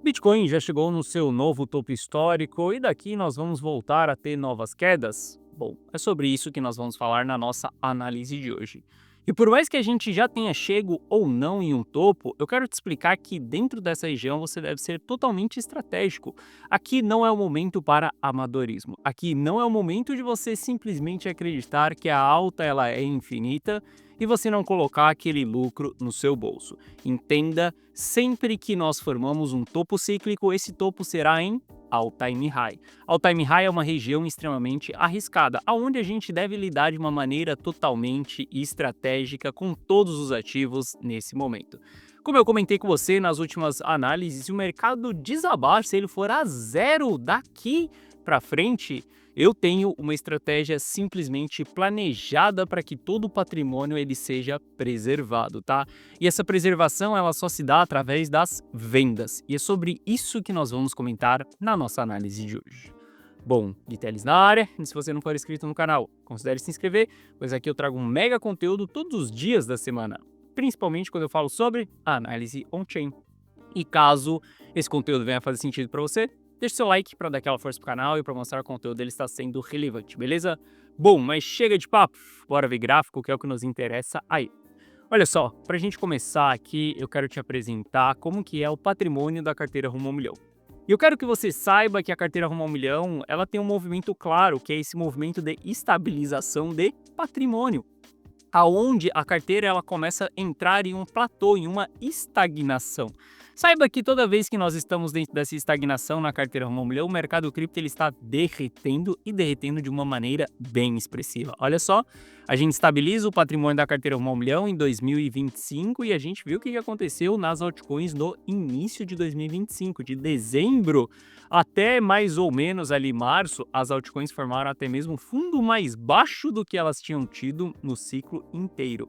Bitcoin já chegou no seu novo topo histórico e daqui nós vamos voltar a ter novas quedas? Bom, é sobre isso que nós vamos falar na nossa análise de hoje. E por mais que a gente já tenha chego ou não em um topo, eu quero te explicar que dentro dessa região você deve ser totalmente estratégico. Aqui não é o momento para amadorismo. Aqui não é o momento de você simplesmente acreditar que a alta ela é infinita e você não colocar aquele lucro no seu bolso. Entenda, sempre que nós formamos um topo cíclico, esse topo será em all-time high. All-time high é uma região extremamente arriscada, aonde a gente deve lidar de uma maneira totalmente estratégica com todos os ativos nesse momento. Como eu comentei com você nas últimas análises, se o mercado desabar, se ele for a zero daqui para frente, eu tenho uma estratégia simplesmente planejada para que todo o patrimônio ele seja preservado, tá? E essa preservação ela só se dá através das vendas. E é sobre isso que nós vamos comentar na nossa análise de hoje. Bom, de Teles na área, e se você não for inscrito no canal, considere se inscrever, pois aqui eu trago um mega conteúdo todos os dias da semana, principalmente quando eu falo sobre análise on-chain. E caso esse conteúdo venha fazer sentido para você, deixe seu like para dar aquela força pro canal e para mostrar que o conteúdo dele está sendo relevante, beleza? Bom, mas chega de papo, bora ver gráfico, que é o que nos interessa aí. Olha só, para a gente começar aqui, eu quero te apresentar como que é o patrimônio da carteira Rumo ao Milhão. E eu quero que você saiba que a carteira Rumo ao Milhão, ela tem um movimento claro, que é esse movimento de estabilização de patrimônio, aonde a carteira ela começa a entrar em um platô, em uma estagnação. Saiba que toda vez que nós estamos dentro dessa estagnação na carteira Rumo ao Milhão, o mercado cripto ele está derretendo e derretendo de uma maneira bem expressiva. Olha só, a gente estabiliza o patrimônio da carteira Rumo ao Milhão em 2025 e a gente viu o que aconteceu nas altcoins no início de 2025, de dezembro até mais ou menos ali março, as altcoins formaram até mesmo fundo mais baixo do que elas tinham tido no ciclo inteiro.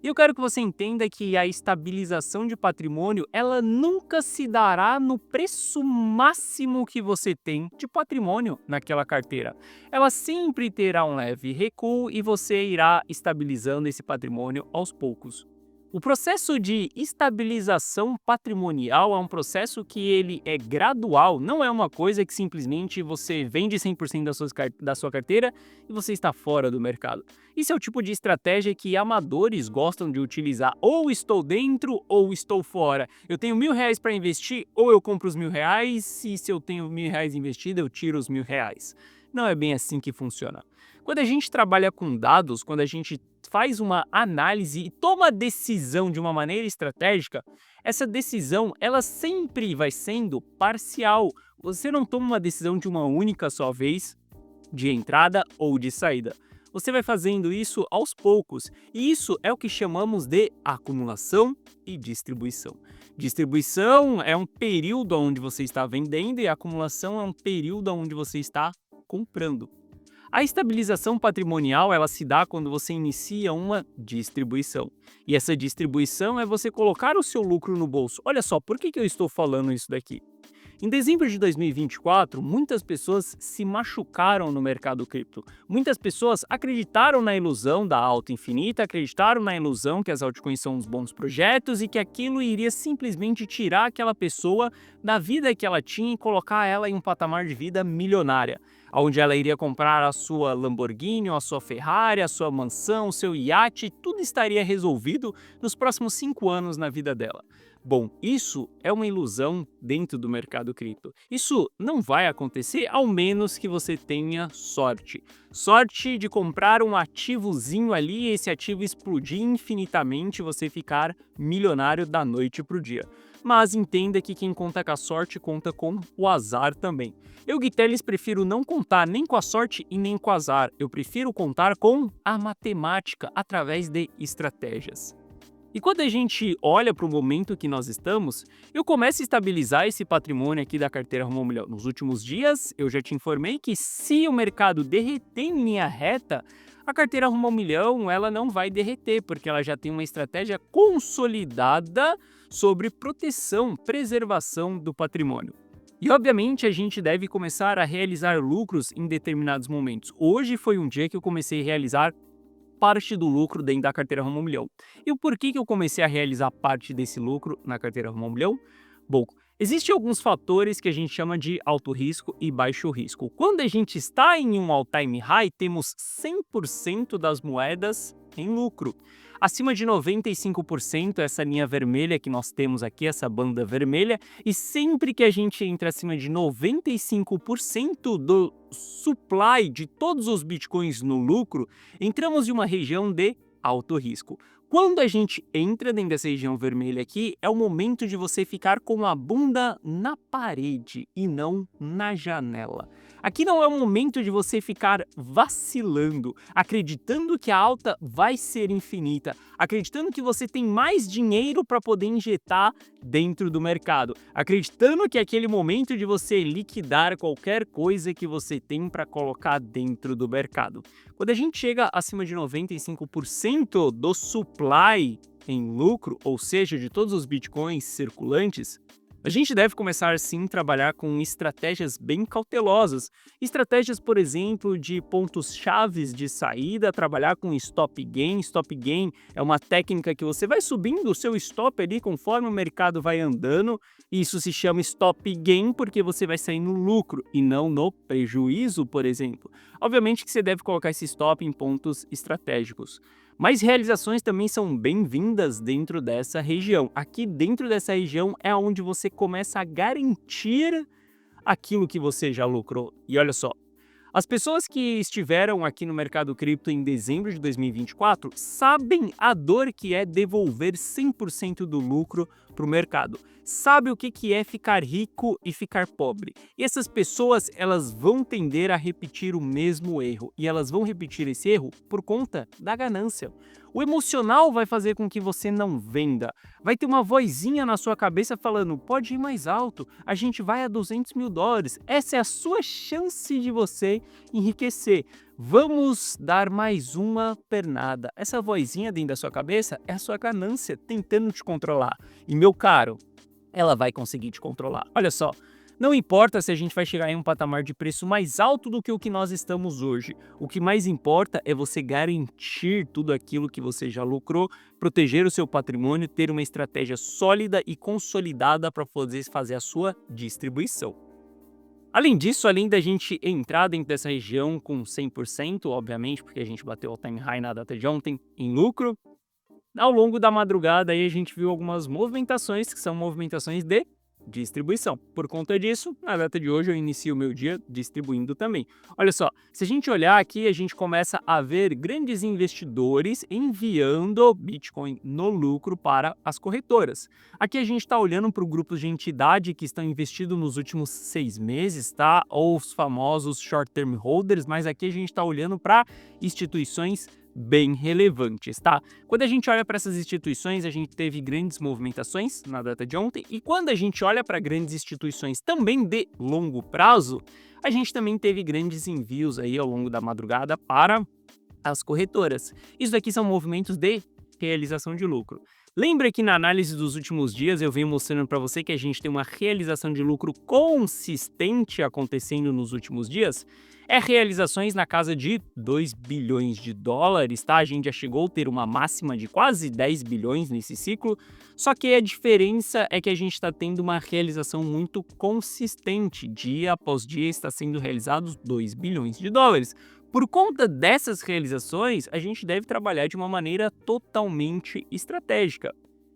E eu quero que você entenda que a estabilização de patrimônio, ela nunca se dará no preço máximo que você tem de patrimônio naquela carteira. Ela sempre terá um leve recuo e você irá estabilizando esse patrimônio aos poucos. O processo de estabilização patrimonial é um processo que ele é gradual, não é uma coisa que simplesmente você vende 100% da sua carteira e você está fora do mercado. Isso é o tipo de estratégia que amadores gostam de utilizar. Ou estou dentro ou estou fora. Eu tenho R$ 1.000 para investir, ou eu compro os R$ 1.000, e se eu tenho R$ 1.000 investido, eu tiro os R$ 1.000. Não é bem assim que funciona. Quando a gente trabalha com dados, quando a gente faz uma análise e toma decisão de uma maneira estratégica, essa decisão ela sempre vai sendo parcial. Você não toma uma decisão de uma única só vez, de entrada ou de saída. Você vai fazendo isso aos poucos, e isso é o que chamamos de acumulação e distribuição. Distribuição é um período onde você está vendendo e acumulação é um período onde você está comprando. A estabilização patrimonial ela se dá quando você inicia uma distribuição. E essa distribuição é você colocar o seu lucro no bolso. Olha só, por que eu estou falando isso daqui? Em dezembro de 2024, muitas pessoas se machucaram no mercado cripto. Muitas pessoas acreditaram na ilusão da alta infinita, acreditaram na ilusão que as altcoins são uns bons projetos e que aquilo iria simplesmente tirar aquela pessoa da vida que ela tinha e colocar ela em um patamar de vida milionária, onde ela iria comprar a sua Lamborghini, a sua Ferrari, a sua mansão, o seu iate, tudo estaria resolvido nos próximos 5 anos na vida dela. Bom, isso é uma ilusão dentro do mercado cripto. Isso não vai acontecer ao menos que você tenha sorte. Sorte de comprar um ativozinho ali e esse ativo explodir infinitamente e você ficar milionário da noite para o dia. Mas entenda que quem conta com a sorte conta com o azar também. Eu, Guiteles, prefiro não contar nem com a sorte e nem com o azar. Eu prefiro contar com a matemática através de estratégias. E quando a gente olha para o momento que nós estamos, eu começo a estabilizar esse patrimônio aqui da carteira Rumo ao Milhão. Nos últimos dias, eu já te informei que se o mercado derreter em linha reta, a carteira Rumo ao Milhão ela não vai derreter, porque ela já tem uma estratégia consolidada sobre proteção, preservação do patrimônio. E obviamente a gente deve começar a realizar lucros em determinados momentos. Hoje foi um dia que eu comecei a realizar parte do lucro dentro da carteira Rumo ao Milhão. E o porquê que eu comecei a realizar parte desse lucro na carteira Rumo ao Milhão? Bom, Existem alguns fatores que a gente chama de alto risco e baixo risco. Quando a gente está em um all-time high, temos 100% das moedas em lucro. Acima de 95%, essa linha vermelha que nós temos aqui, essa banda vermelha, e sempre que a gente entra acima de 95% do supply de todos os bitcoins no lucro, entramos em uma região de alto risco. Quando a gente entra dentro dessa região vermelha aqui, é o momento de você ficar com a bunda na parede e não na janela. Aqui não é o momento de você ficar vacilando, acreditando que a alta vai ser infinita, acreditando que você tem mais dinheiro para poder injetar dentro do mercado, acreditando que é aquele momento de você liquidar qualquer coisa que você tem para colocar dentro do mercado. Quando a gente chega acima de 95% do supply em lucro, ou seja, de todos os bitcoins circulantes, a gente deve começar sim a trabalhar com estratégias bem cautelosas. Estratégias, por exemplo, de pontos chaves de saída, trabalhar com stop gain. Stop gain é uma técnica que você vai subindo o seu stop ali conforme o mercado vai andando. Isso se chama stop gain porque você vai sair no lucro e não no prejuízo, por exemplo. Obviamente que você deve colocar esse stop em pontos estratégicos. Mas realizações também são bem-vindas dentro dessa região. Aqui dentro dessa região é onde você começa a garantir aquilo que você já lucrou. E olha só, as pessoas que estiveram aqui no mercado cripto em dezembro de 2024 sabem a dor que é devolver 100% do lucro para o mercado. Sabe o que é ficar rico e ficar pobre. E essas pessoas, elas vão tender a repetir o mesmo erro. E elas vão repetir esse erro por conta da ganância. O emocional vai fazer com que você não venda. Vai ter uma vozinha na sua cabeça falando, pode ir mais alto, a gente vai a 200 mil dólares. Essa é a sua chance de você enriquecer. Vamos dar mais uma pernada. Essa vozinha dentro da sua cabeça é a sua ganância tentando te controlar. E meu caro, ela vai conseguir te controlar. Olha só, não importa se a gente vai chegar em um patamar de preço mais alto do que o que nós estamos hoje. O que mais importa é você garantir tudo aquilo que você já lucrou, proteger o seu patrimônio, ter uma estratégia sólida e consolidada para poder fazer a sua distribuição. Além disso, além da gente entrar dentro dessa região com 100%, obviamente, porque a gente bateu o all-time high na data de ontem em lucro, ao longo da madrugada aí a gente viu algumas movimentações que são movimentações de distribuição. Por conta disso, na data de hoje eu inicio o meu dia distribuindo também. Olha só, se a gente olhar aqui, a gente começa a ver grandes investidores enviando Bitcoin no lucro para as corretoras. Aqui a gente está olhando para o grupo de entidade que estão investindo nos últimos 6 meses, tá? Ou os famosos short-term holders, mas aqui a gente está olhando para instituições bem relevantes, tá? Quando a gente olha para essas instituições, a gente teve grandes movimentações na data de ontem, e quando a gente olha para grandes instituições também de longo prazo, a gente também teve grandes envios aí ao longo da madrugada para as corretoras. Isso aqui são movimentos de realização de lucro. Lembra que na análise dos últimos dias eu venho mostrando para você que a gente tem uma realização de lucro consistente acontecendo nos últimos dias? É realizações na casa de 2 bilhões de dólares, tá? A gente já chegou a ter uma máxima de quase 10 bilhões nesse ciclo, só que a diferença é que a gente está tendo uma realização muito consistente. Dia após dia está sendo realizados 2 bilhões de dólares. Por conta dessas realizações, a gente deve trabalhar de uma maneira totalmente estratégica.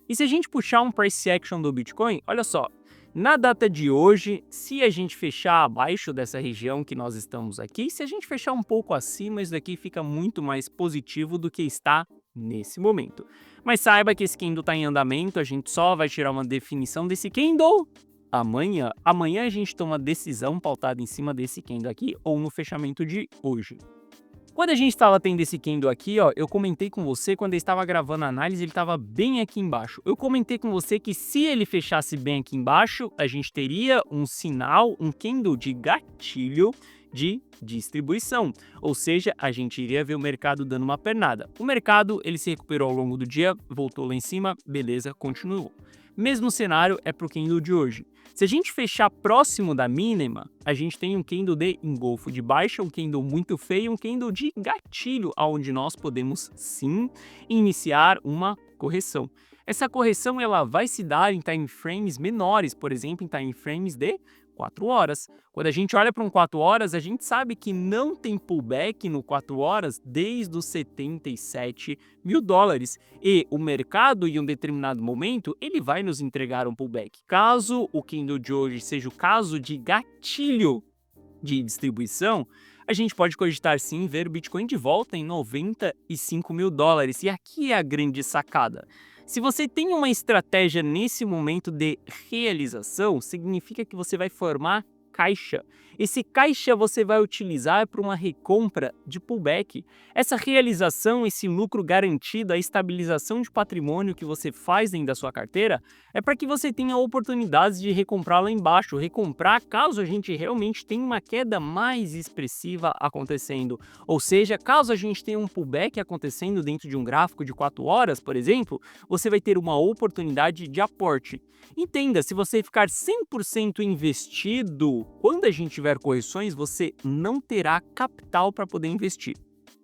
E se a gente puxar um price action do Bitcoin, olha só, na data de hoje, se a gente fechar abaixo dessa região que nós estamos aqui, se a gente fechar um pouco acima, isso daqui fica muito mais positivo do que está nesse momento. Mas saiba que esse candle está em andamento, a gente só vai tirar uma definição desse candle amanhã. Amanhã a gente toma decisão pautada em cima desse candle aqui ou no fechamento de hoje. Quando a gente estava tendo esse candle aqui, ó, eu comentei com você, quando eu estava gravando a análise, ele estava bem aqui embaixo. Eu comentei com você que se ele fechasse bem aqui embaixo, a gente teria um sinal, um candle de gatilho de distribuição. Ou seja, a gente iria ver o mercado dando uma pernada. O mercado, ele se recuperou ao longo do dia, voltou lá em cima, beleza, continuou. Mesmo cenário é para o candle de hoje. Se a gente fechar próximo da mínima, a gente tem um candle de engolfo de baixa, um candle muito feio, um candle de gatilho, onde nós podemos sim iniciar uma correção. Essa correção ela vai se dar em time frames menores, por exemplo, em time frames de 4 horas. Quando a gente olha para um 4 horas, a gente sabe que não tem pullback no 4 horas desde os 77 mil dólares. E o mercado, em um determinado momento, ele vai nos entregar um pullback. Caso o candle de hoje seja o caso de gatilho de distribuição, a gente pode cogitar sim ver o Bitcoin de volta em 95 mil dólares. E aqui é a grande sacada. Se você tem uma estratégia nesse momento de realização, significa que você vai formar caixa. Esse caixa você vai utilizar para uma recompra de pullback. Essa realização, esse lucro garantido, a estabilização de patrimônio que você faz dentro da sua carteira, é para que você tenha oportunidades de recomprar lá embaixo, recomprar caso a gente realmente tenha uma queda mais expressiva acontecendo. Ou seja, caso a gente tenha um pullback acontecendo dentro de um gráfico de 4 horas, por exemplo, você vai ter uma oportunidade de aporte. Entenda, se você ficar 100% investido, quando a gente tiver correções, você não terá capital para poder investir.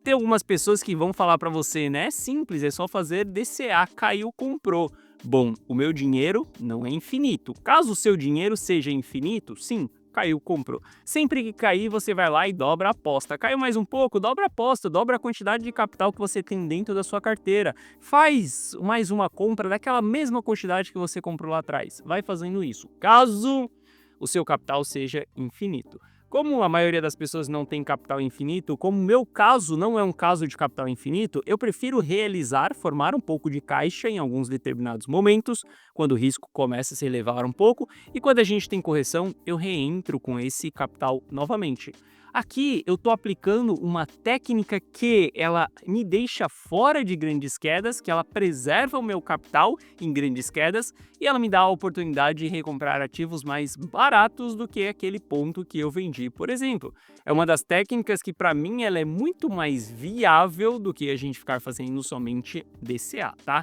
Tem algumas pessoas que vão falar para você, né? É simples, é só fazer DCA, caiu, comprou. Bom, o meu dinheiro não é infinito. Caso o seu dinheiro seja infinito, sim, caiu, comprou. Sempre que cair, você vai lá e dobra a aposta. Caiu mais um pouco, dobra a aposta, dobra a quantidade de capital que você tem dentro da sua carteira. Faz mais uma compra daquela mesma quantidade que você comprou lá atrás. Vai fazendo isso. Caso o seu capital seja infinito. Como a maioria das pessoas não tem capital infinito, como o meu caso não é um caso de capital infinito, eu prefiro realizar, formar um pouco de caixa em alguns determinados momentos, quando o risco começa a se elevar um pouco, e quando a gente tem correção, eu reentro com esse capital novamente. Aqui eu estou aplicando uma técnica que ela me deixa fora de grandes quedas, que ela preserva o meu capital em grandes quedas e ela me dá a oportunidade de recomprar ativos mais baratos do que aquele ponto que eu vendi, por exemplo. É uma das técnicas que para mim ela é muito mais viável do que a gente ficar fazendo somente DCA, tá?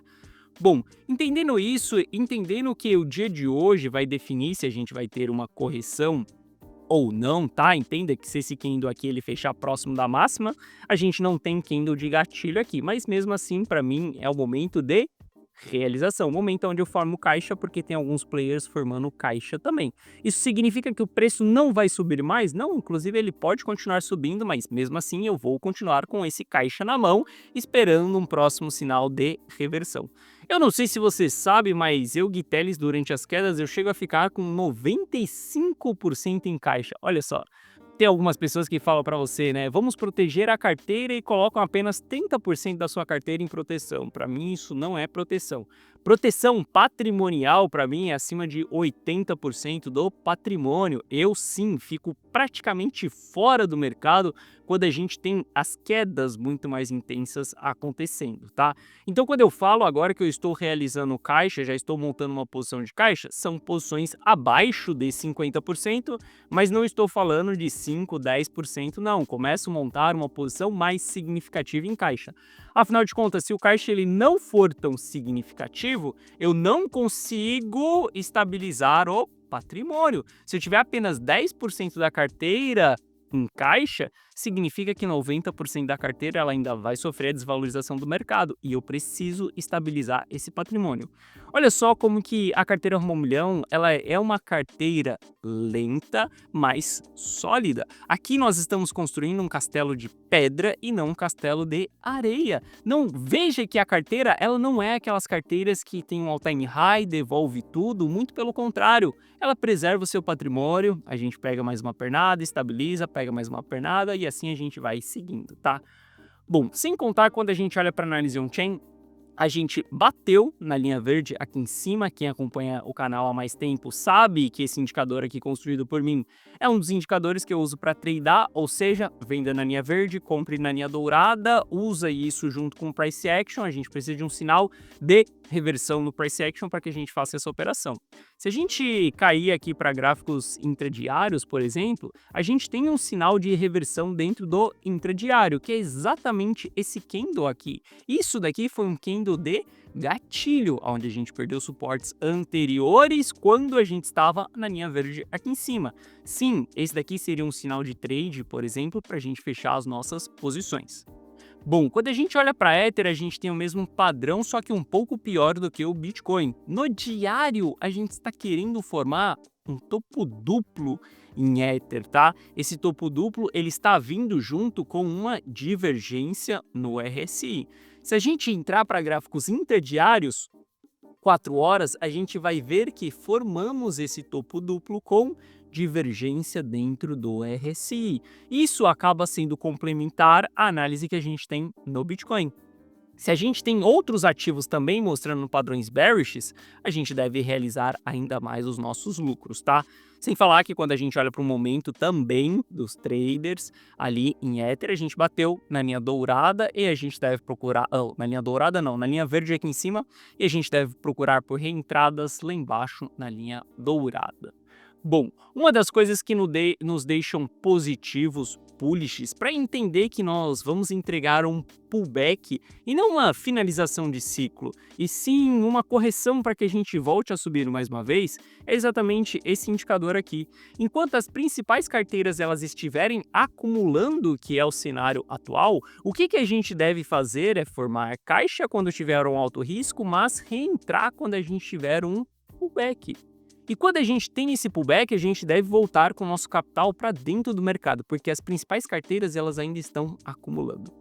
Bom, entendendo isso, entendendo que o dia de hoje vai definir se a gente vai ter uma correção ou não, tá? Entenda que se esse candle aqui ele fechar próximo da máxima, a gente não tem candle de gatilho aqui, mas mesmo assim, para mim, é o momento de realização, o momento onde eu formo caixa, porque tem alguns players formando caixa também. Isso significa que o preço não vai subir mais? Não, inclusive ele pode continuar subindo, mas mesmo assim eu vou continuar com esse caixa na mão, esperando um próximo sinal de reversão. Eu não sei se você sabe, mas eu, Gui Teles, durante as quedas, eu chego a ficar com 95% em caixa. Olha só, tem algumas pessoas que falam para você, né? Vamos proteger a carteira e colocam apenas 30% da sua carteira em proteção. Para mim, isso não é proteção. Proteção patrimonial, para mim, é acima de 80% do patrimônio. Eu, sim, fico praticamente fora do mercado quando a gente tem as quedas muito mais intensas acontecendo, tá? Então, quando eu falo agora que eu estou realizando caixa, já estou montando uma posição de caixa, são posições abaixo de 50%, mas não estou falando de 5, 10%, não. Começo a montar uma posição mais significativa em caixa. Afinal de contas, se o caixa ele não for tão significativo, eu não consigo estabilizar o patrimônio. Se eu tiver apenas 10% da carteira em caixa, significa que 90% da carteira ela ainda vai sofrer a desvalorização do mercado e eu preciso estabilizar esse patrimônio. Olha só como que a carteira Rumo ao Milhão, ela é uma carteira lenta, mas sólida. Aqui nós estamos construindo um castelo de pedra e não um castelo de areia. Não veja que a carteira, ela não é aquelas carteiras que tem um all-time high, devolve tudo, muito pelo contrário. Ela preserva o seu patrimônio, a gente pega mais uma pernada, estabiliza, pega mais uma pernada e assim a gente vai seguindo, tá? Bom, sem contar quando a gente olha para a análise on-chain, a gente bateu na linha verde aqui em cima. Quem acompanha o canal há mais tempo sabe que esse indicador aqui construído por mim é um dos indicadores que eu uso para tradear, ou seja, venda na linha verde, compre na linha dourada, usa isso junto com o price action. A gente precisa de um sinal de reversão no price action para que a gente faça essa operação. Se a gente cair aqui para gráficos intradiários, por exemplo, a gente tem um sinal de reversão dentro do intradiário, que é exatamente esse candle aqui. Isso daqui foi um candle de gatilho, onde a gente perdeu suportes anteriores quando a gente estava na linha verde aqui em cima. Sim, esse daqui seria um sinal de trade, por exemplo, para a gente fechar as nossas posições. Bom, quando a gente olha para Ether, a gente tem o mesmo padrão, só que um pouco pior do que o Bitcoin. No diário, a gente está querendo formar um topo duplo em Ether, tá? Esse topo duplo, ele está vindo junto com uma divergência no RSI. Se a gente entrar para gráficos interdiários, 4 horas, a gente vai ver que formamos esse topo duplo com divergência dentro do RSI. Isso acaba sendo complementar à análise que a gente tem no Bitcoin. Se a gente tem outros ativos também mostrando padrões bearish, a gente deve realizar ainda mais os nossos lucros, tá? Sem falar que quando a gente olha para o momento também dos traders ali em Ether, a gente bateu na linha dourada e a gente deve procurar, na linha dourada não, na linha verde aqui em cima, e a gente deve procurar por reentradas lá embaixo na linha dourada. Bom, uma das coisas que nos deixam positivos, bullish, para entender que nós vamos entregar um pullback e não uma finalização de ciclo, e sim uma correção para que a gente volte a subir mais uma vez, é exatamente esse indicador aqui. Enquanto as principais carteiras elas estiverem acumulando, que é o cenário atual, o que a gente deve fazer é formar caixa quando tiver um alto risco, mas reentrar quando a gente tiver um pullback. E quando a gente tem esse pullback, a gente deve voltar com o nosso capital para dentro do mercado, porque as principais carteiras elas ainda estão acumulando.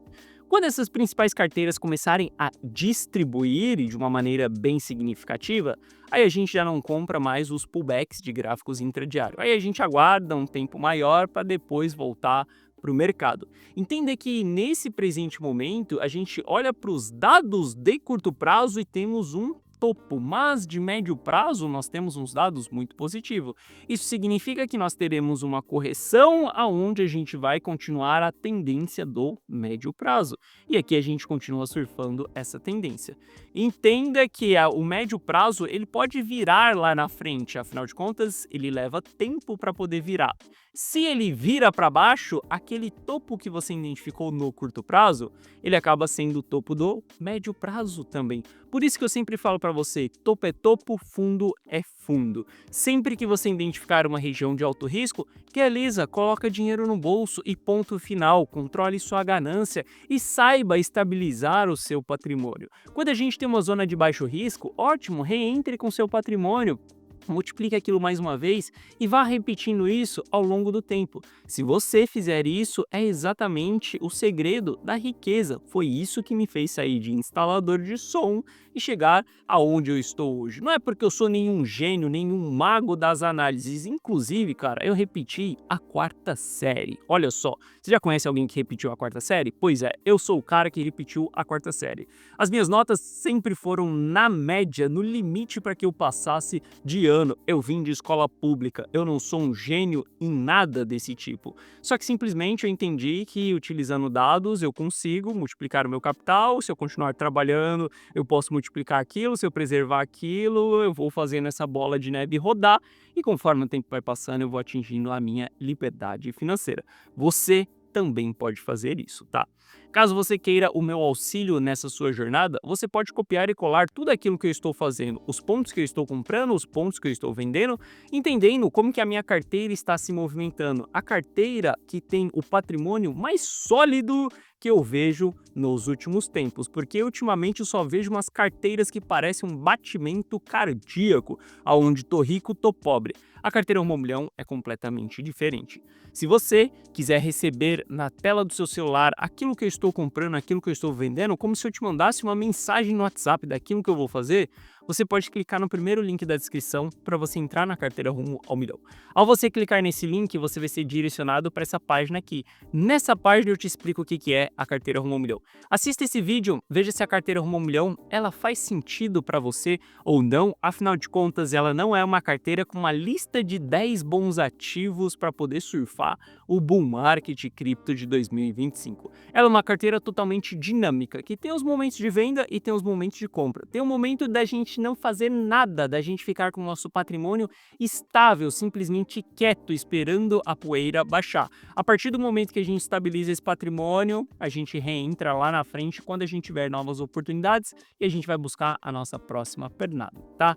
Quando essas principais carteiras começarem a distribuir de uma maneira bem significativa, aí a gente já não compra mais os pullbacks de gráficos intradiários. Aí a gente aguarda um tempo maior para depois voltar para o mercado. Entenda que nesse presente momento a gente olha para os dados de curto prazo e temos um topo, mas de médio prazo nós temos uns dados muito positivos. Isso significa que nós teremos uma correção aonde a gente vai continuar a tendência do médio prazo. E aqui a gente continua surfando essa tendência. Entenda que o médio prazo ele pode virar lá na frente, afinal de contas ele leva tempo para poder virar. Se ele vira para baixo, aquele topo que você identificou no curto prazo, ele acaba sendo o topo do médio prazo também. Por isso que eu sempre falo para você, topo é topo, fundo é fundo. Sempre que você identificar uma região de alto risco, realiza, coloca dinheiro no bolso e ponto final, controle sua ganância e saiba estabilizar o seu patrimônio. Quando a gente tem uma zona de baixo risco, ótimo, reentre com seu patrimônio. Multiplique aquilo mais uma vez e vá repetindo isso ao longo do tempo. Se você fizer isso, é exatamente o segredo da riqueza. Foi isso que me fez sair de instalador de som e chegar aonde eu estou hoje. Não é porque eu sou nenhum gênio, nenhum mago das análises. Inclusive, cara, eu repeti a 4ª série. Olha só, você já conhece alguém que repetiu a 4ª série? Pois é, eu sou o cara que repetiu a 4ª série. As minhas notas sempre foram na média, no limite para que eu passasse de ano. Eu vim de escola pública, eu não sou um gênio em nada desse tipo. Só que simplesmente eu entendi que utilizando dados eu consigo multiplicar o meu capital, se eu continuar trabalhando eu posso multiplicar aquilo, se eu preservar aquilo eu vou fazendo essa bola de neve rodar e conforme o tempo vai passando eu vou atingindo a minha liberdade financeira. Você também pode fazer isso, tá? Caso você queira o meu auxílio nessa sua jornada, você pode copiar e colar tudo aquilo que eu estou fazendo, os pontos que eu estou comprando, os pontos que eu estou vendendo, entendendo como que a minha carteira está se movimentando. A carteira que tem o patrimônio mais sólido que eu vejo nos últimos tempos, porque ultimamente eu só vejo umas carteiras que parecem um batimento cardíaco, aonde tô rico, tô pobre. A carteira 1 milhão é completamente diferente. Se você quiser receber na tela do seu celular aquilo que eu estou comprando, aquilo que eu estou vendendo, como se eu te mandasse uma mensagem no WhatsApp daquilo que eu vou fazer, você pode clicar no primeiro link da descrição para você entrar na carteira Rumo ao Milhão. Ao você clicar nesse link, você vai ser direcionado para essa página aqui. Nessa página eu te explico o que é a carteira Rumo ao Milhão. Assista esse vídeo, veja se a carteira Rumo ao Milhão ela faz sentido para você ou não. Afinal de contas, ela não é uma carteira com uma lista de 10 bons ativos para poder surfar o bull market cripto de 2025. Ela é uma carteira totalmente dinâmica, que tem os momentos de venda e tem os momentos de compra. Tem o momento da gente não fazer nada, da gente ficar com o nosso patrimônio estável, simplesmente quieto, esperando a poeira baixar. A partir do momento que a gente estabiliza esse patrimônio, a gente reentra lá na frente quando a gente tiver novas oportunidades e a gente vai buscar a nossa próxima pernada, tá?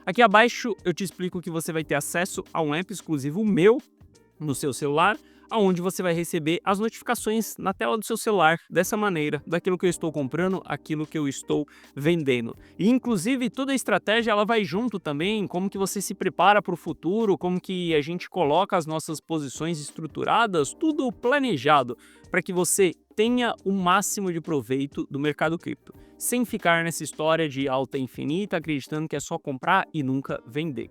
Aqui abaixo eu te explico que você vai ter acesso a um app exclusivo meu no seu celular, aonde você vai receber as notificações na tela do seu celular, dessa maneira, daquilo que eu estou comprando, aquilo que eu estou vendendo. E, inclusive, toda a estratégia ela vai junto também, como que você se prepara para o futuro, como que a gente coloca as nossas posições estruturadas, tudo planejado, para que você tenha o máximo de proveito do mercado cripto, sem ficar nessa história de alta infinita, acreditando que é só comprar e nunca vender.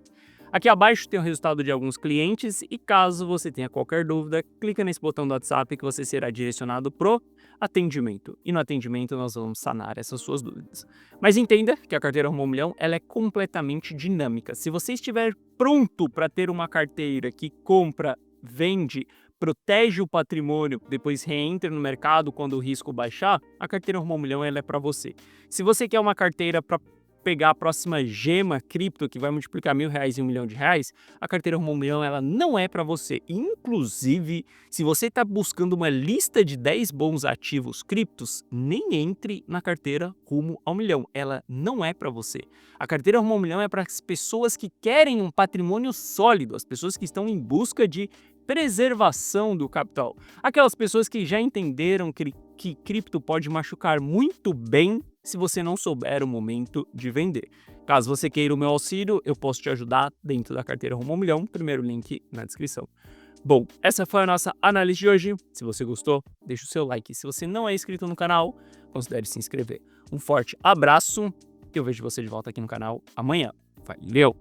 Aqui abaixo tem o resultado de alguns clientes e caso você tenha qualquer dúvida, clica nesse botão do WhatsApp que você será direcionado pro atendimento. E no atendimento nós vamos sanar essas suas dúvidas. Mas entenda que a carteira Rumo ao Milhão ela é completamente dinâmica. Se você estiver pronto para ter uma carteira que compra, vende, protege o patrimônio, depois reentra no mercado quando o risco baixar, a carteira Rumo ao Milhão ela é para você. Se você quer uma carteira para pegar a próxima gema cripto que vai multiplicar R$ 1.000 em R$ 1.000.000, a carteira Rumo ao Milhão ela não é para você. Inclusive, se você está buscando uma lista de 10 bons ativos criptos, nem entre na carteira Rumo ao Milhão. Ela não é para você. A carteira Rumo ao Milhão é para as pessoas que querem um patrimônio sólido, as pessoas que estão em busca de preservação do capital. Aquelas pessoas que já entenderam que cripto pode machucar muito bem se você não souber o momento de vender. Caso você queira o meu auxílio, eu posso te ajudar dentro da carteira Rumo ao Milhão, primeiro link na descrição. Bom, essa foi a nossa análise de hoje. Se você gostou, deixa o seu like. Se você não é inscrito no canal, considere se inscrever. Um forte abraço e eu vejo você de volta aqui no canal amanhã. Valeu!